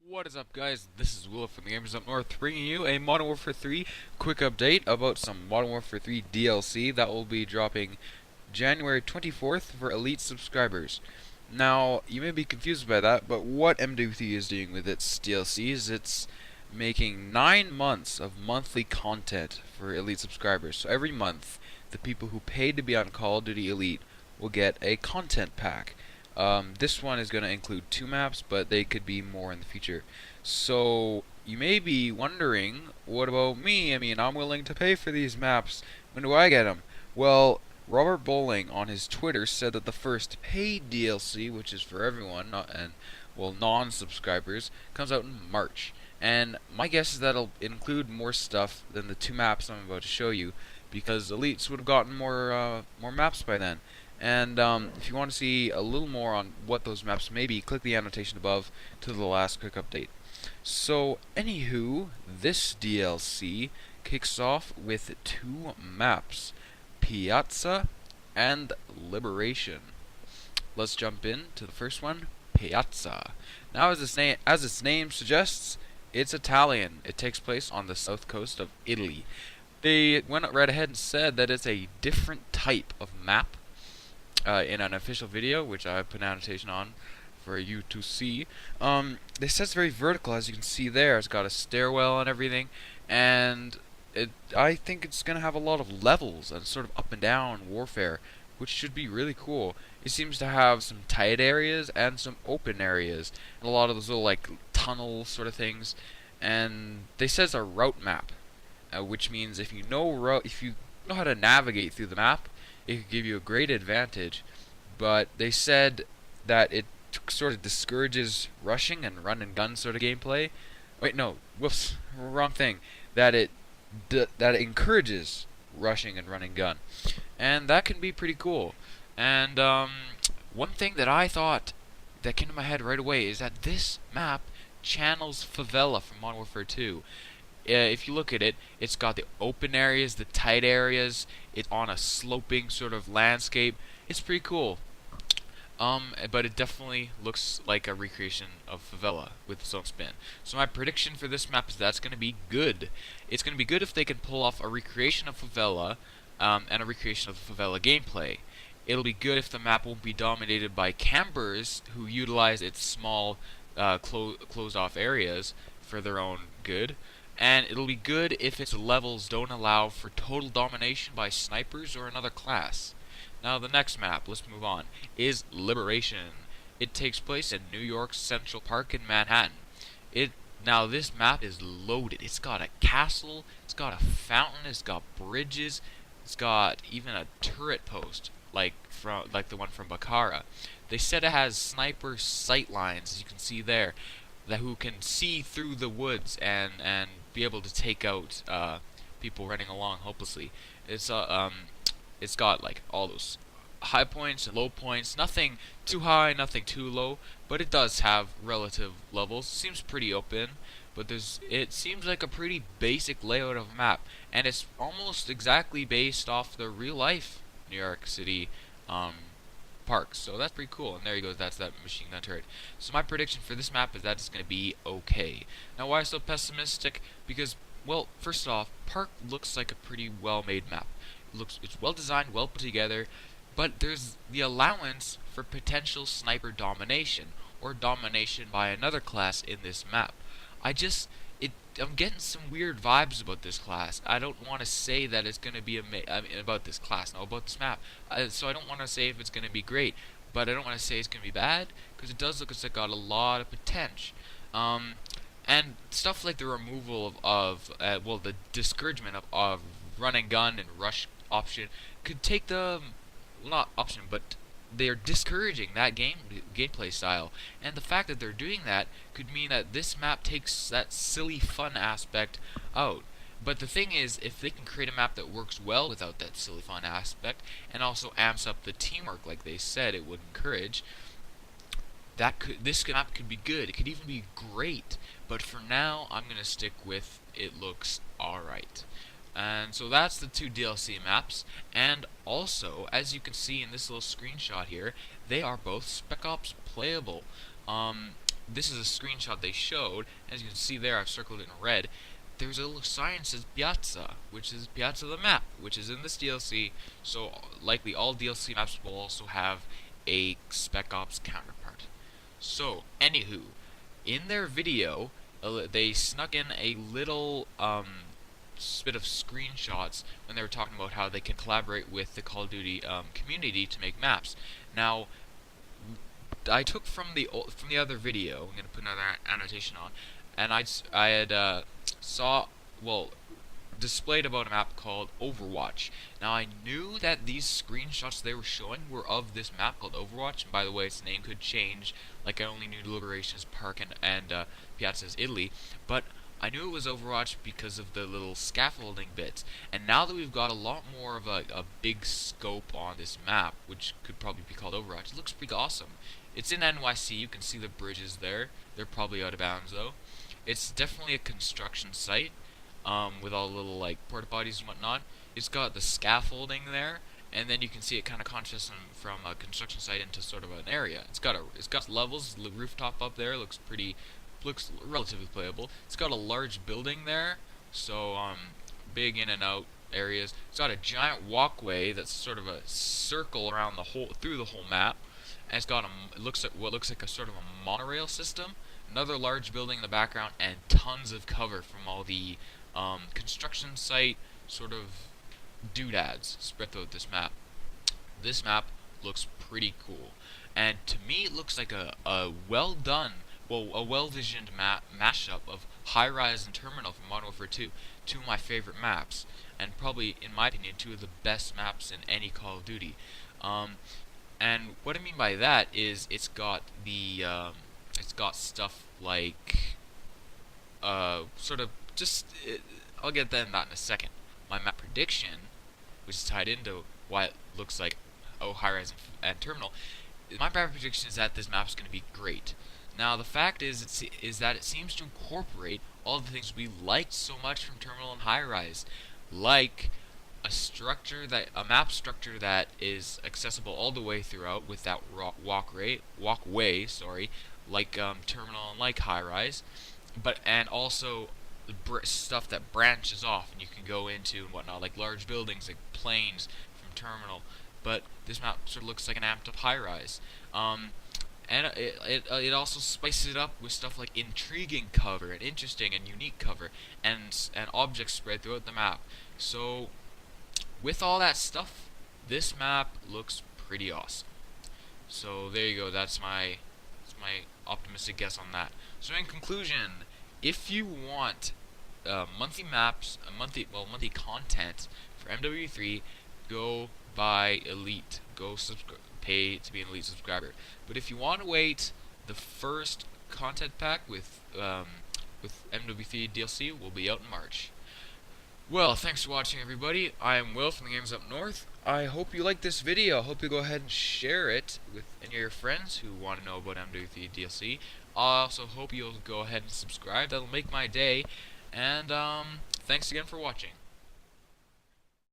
What is up, guys? This is Will from TheGamersUpNorth, bringing you a Modern Warfare 3 quick update about some Modern Warfare 3 DLC that will be dropping January 24th for Elite subscribers. Now, you may be confused by that, but what MW3 is doing with its DLC is it's making 9 months of monthly content for Elite subscribers. So every month, the people who paid to be on Call of Duty Elite will get a content pack. This one is going to include 2 maps, but they could be more in the future. So, you may be wondering, what about me? I mean, I'm willing to pay for these maps. When do I get them? Well, Robert Bowling on his Twitter said that the first paid DLC, which is for everyone, non-subscribers, comes out in March. And my guess is that it'll include more stuff than the 2 maps I'm about to show you, because Elites would have gotten more maps by then. And if you want to see a little more on what those maps may be, click the annotation above to the last quick update. So, anywho, this DLC kicks off with 2 maps, Piazza and Liberation. Let's jump into the first one, Piazza. Now, as its name suggests, it's Italian. It takes place on the south coast of Italy. They went right ahead and said that it's a different type of map. In an official video, which I put an annotation on for you to see. They said it's very vertical, as you can see there. It's got a stairwell and everything, and I think it's going to have a lot of levels and sort of up and down warfare, which should be really cool. It seems to have some tight areas and some open areas, and a lot of those little like tunnel sort of things. And they said it's a route map, which means if you know how to navigate through the map, it could give you a great advantage. But they said that it sort of discourages rushing and run and gun sort of gameplay. Wait, no, whoops, wrong thing. That it encourages rushing and running gun, and that can be pretty cool. And one thing that I thought that came to my head right away is that this map channels Favela from Modern Warfare 2. If you look at it, it's got the open areas, the tight areas. It's on a sloping sort of landscape. It's pretty cool. But it definitely looks like a recreation of Favela with its own spin. So my prediction for this map is that's going to be good. It's going to be good if they can pull off a recreation of Favela and a recreation of the Favela gameplay. It'll be good if the map won't be dominated by campers who utilize its small closed-off areas for their own good. And it'll be good if its levels don't allow for total domination by snipers or another class. Now the next map, let's move on, is Liberation. It takes place in New York's Central Park in Manhattan. Now this map is loaded. It's got a castle, it's got a fountain, it's got bridges, it's got even a turret post, like the one from Baccarat. They said it has sniper sight lines, as you can see there, who can see through the woods and be able to take out people running along hopelessly. It's got like all those high points and low points, nothing too high, nothing too low, but it does have relative levels. Seems pretty open, but it seems like a pretty basic layout of a map, and it's almost exactly based off the real life New York City parks, so that's pretty cool. And there you go, that's that machine gun turret. So my prediction for this map is that it's going to be okay. Now why so pessimistic? Because, well, first off, Park looks like a pretty well made map. It's well designed, well put together, but there's the allowance for potential sniper domination or domination by another class in this map. I'm getting some weird vibes about this class. I don't want to say that it's going to be about this class, no, about this map. So I don't want to say if it's going to be great, but I don't want to say it's going to be bad, because it does look as if it's got a lot of potential. And stuff like the removal of the discouragement of run and gun and rush option could take the, not option, but they are discouraging that gameplay style, and the fact that they're doing that could mean that this map takes that silly fun aspect out. But the thing is, if they can create a map that works well without that silly fun aspect, and also amps up the teamwork like they said it would encourage, this map could be good. It could even be great. But for now, I'm gonna stick with it looks alright. And so that's the 2 DLC maps, and also, as you can see in this little screenshot here, they are both Spec Ops playable. this is a screenshot they showed. As you can see there, I've circled it in red. There's a little sign that says Piazza, which is Piazza the map, which is in this DLC. So likely all DLC maps will also have a Spec Ops counterpart. So, anywho, in their video, they snuck in a little bit of screenshots when they were talking about how they can collaborate with the Call of Duty community to make maps. Now, I took from the other video. I'm gonna put another annotation on, and I had displayed about a map called Overwatch. Now I knew that these screenshots they were showing were of this map called Overwatch, and by the way, its name could change. Like I only knew Liberation's Park and Piazza's Italy, but I knew it was Overwatch because of the little scaffolding bits. And now that we've got a lot more of a big scope on this map, which could probably be called Overwatch, it looks pretty awesome. It's in NYC, you can see the bridges there. They're probably out of bounds though. It's definitely a construction site, with all the little like porta potties and whatnot. It's got the scaffolding there, and then you can see it kind of contrasts from a construction site into sort of an area. It's got levels. The rooftop up there looks relatively playable. It's got a large building there, so big in and out areas. It's got a giant walkway that's sort of a circle around through the whole map, and it's got what looks like a sort of a monorail system. Another large building in the background, and tons of cover from all the construction site sort of doodads spread throughout this map. This map looks pretty cool, and to me it looks like a well-visioned mashup of High Rise and Terminal from Modern Warfare 2, two of my favorite maps, and probably, in my opinion, two of the best maps in any Call of Duty. And what I mean by that is it's got stuff like I'll get that in a second. My map prediction, which is tied into why it looks like High Rise and Terminal, my map prediction is that this map is going to be great. Now the fact is that it seems to incorporate all the things we liked so much from Terminal and High Rise, like a map structure that is accessible all the way throughout with that walkway, like Terminal and like High Rise, and also stuff that branches off and you can go into and whatnot, like large buildings, like planes from Terminal. But this map sort of looks like an amped up High Rise. And it also spices it up with stuff like intriguing cover and interesting and unique cover and objects spread throughout the map. So with all that stuff, this map looks pretty awesome. So there you go. That's my optimistic guess on that. So in conclusion, if you want monthly maps, monthly content for MW3, go buy Elite. Go pay to be an Elite subscriber. But if you want to wait, the first content pack with MW3 DLC will be out in March. Well, thanks for watching, everybody. I am Will from TheGamersUpNorth. I hope you liked this video. I hope you go ahead and share it with any of your friends who want to know about MW3 DLC. I also hope you'll go ahead and subscribe. That'll make my day. And thanks again for watching.